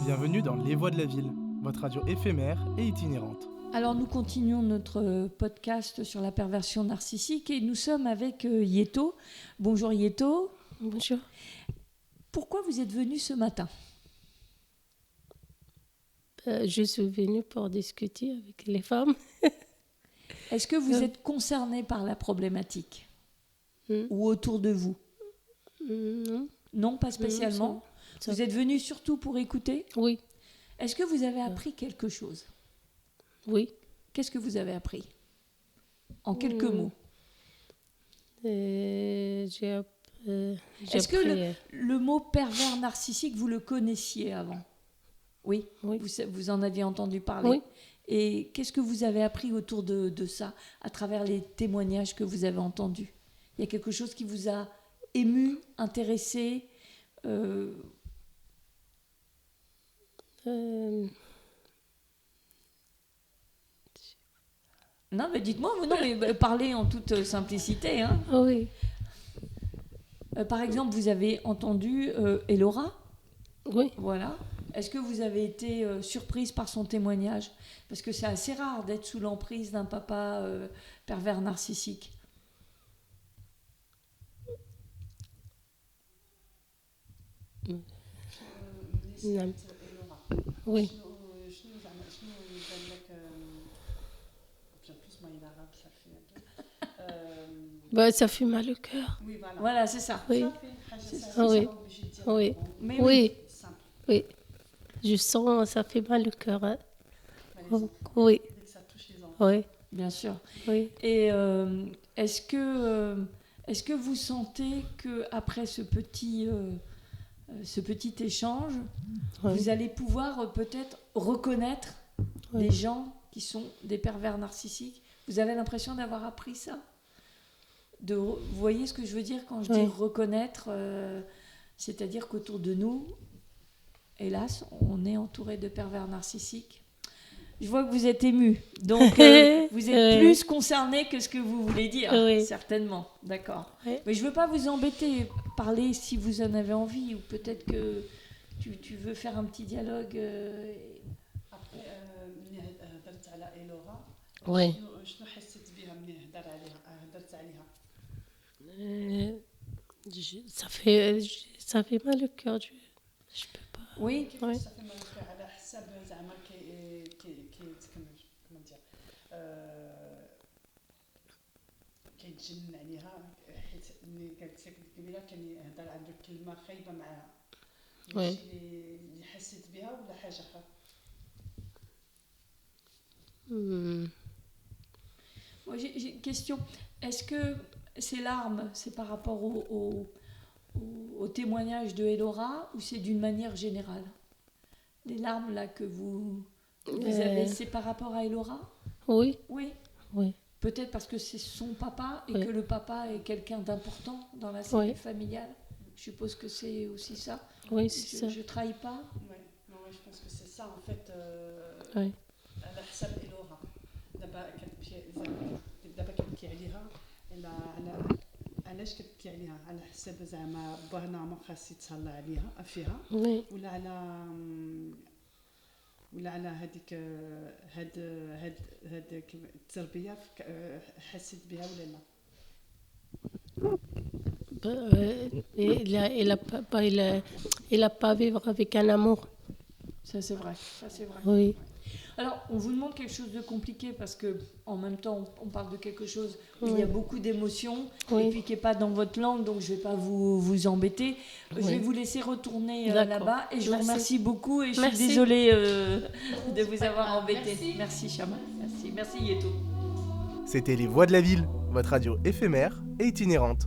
Bienvenue dans Les Voix de la Ville, votre radio éphémère et itinérante. Alors nous continuons notre podcast sur la perversion narcissique et nous sommes avec Yeto. Bonjour Yeto. Bonjour. Pourquoi vous êtes venu ce matin ? Je suis venue pour discuter avec les femmes. Est-ce que vous êtes concerné par la problématique ou autour de vous ? Non. Non, pas spécialement. Ça. Vous êtes venu surtout pour écouter ? Oui. Est-ce que vous avez appris quelque chose ? Oui. Qu'est-ce que vous avez appris ? En quelques mots. Est-ce que le mot pervers narcissique, vous le connaissiez avant ? Oui. Vous en aviez entendu parler. Oui. Et qu'est-ce que vous avez appris autour de ça, à travers les témoignages que vous avez entendus ? Il y a quelque chose qui vous a ému, intéressé Non, mais dites-moi, mais parlez en toute simplicité. Hein. Oui. Par exemple, vous avez entendu Elora ? Oui. Voilà. Est-ce que vous avez été surprise par son témoignage ? Parce que c'est assez rare d'être sous l'emprise d'un papa pervers narcissique. Non. Oui. Ça fait mal au cœur. Voilà, c'est ça. Oui. Oui. Oui. Mais oui. Oui. Je sens, ça fait mal au cœur. Hein. Oui. Oui. Bien sûr. Oui. Et est-ce que vous sentez qu'après ce petit échange, vous allez pouvoir peut-être reconnaître des gens qui sont des pervers narcissiques ? Vous avez l'impression d'avoir appris ça ? Vous voyez ce que je veux dire quand je dis reconnaître, c'est-à-dire qu'autour de nous, hélas, on est entouré de pervers narcissiques. Je vois que vous êtes ému, donc vous êtes plus concerné que ce que vous voulez dire, certainement. D'accord. Oui. Mais je ne veux pas vous embêter, parler si vous en avez envie, ou peut-être que tu veux faire un petit dialogue. Après, هدرت على إلورا. Oui. شنو حسيت بها ملي هدرت عليها؟ Ça fait mal au cœur. Je peux pas. Oui. Ça fait mal au cœur على حساب زعما كيتجنن عليها حيت ملي قالت لك الكبيره كان يهضر عنده كلمه خايبه معاها. ماشي اللي حسيت بها ولا حاجه اخرى. Moi, j'ai une question. Est-ce que ces larmes, c'est par rapport au témoignage de Elora ou c'est d'une manière générale ? Les larmes là que vous avez, c'est par rapport à Elora ? Oui. Oui. Oui. Peut-être parce que c'est son papa et que le papa est quelqu'un d'important dans la cellule familiale. Je suppose que c'est aussi ça. Oui, c'est ça. Je ne trahis pas. Oui, je pense que c'est ça en fait. على حساب إلورا. دابا كتبكي عليها علاش كتبكي عليها على حساب زعما بانا ما خاص يتهلا عليها فيها ولا على هذيك هاد التربيه حسيت بها ولا لا. Il a pas vivre avec un amour. Ça c'est vrai. Oui. Alors, on vous demande quelque chose de compliqué parce que, en même temps, on parle de quelque chose où il y a beaucoup d'émotions et puis qui n'est pas dans votre langue, donc je ne vais pas vous embêter. Je vais vous laisser retourner là-bas et je vous remercie beaucoup et je suis désolée de vous avoir embêté. Merci Chama. Merci Yeto. C'était Les Voix de la Ville, votre radio éphémère et itinérante.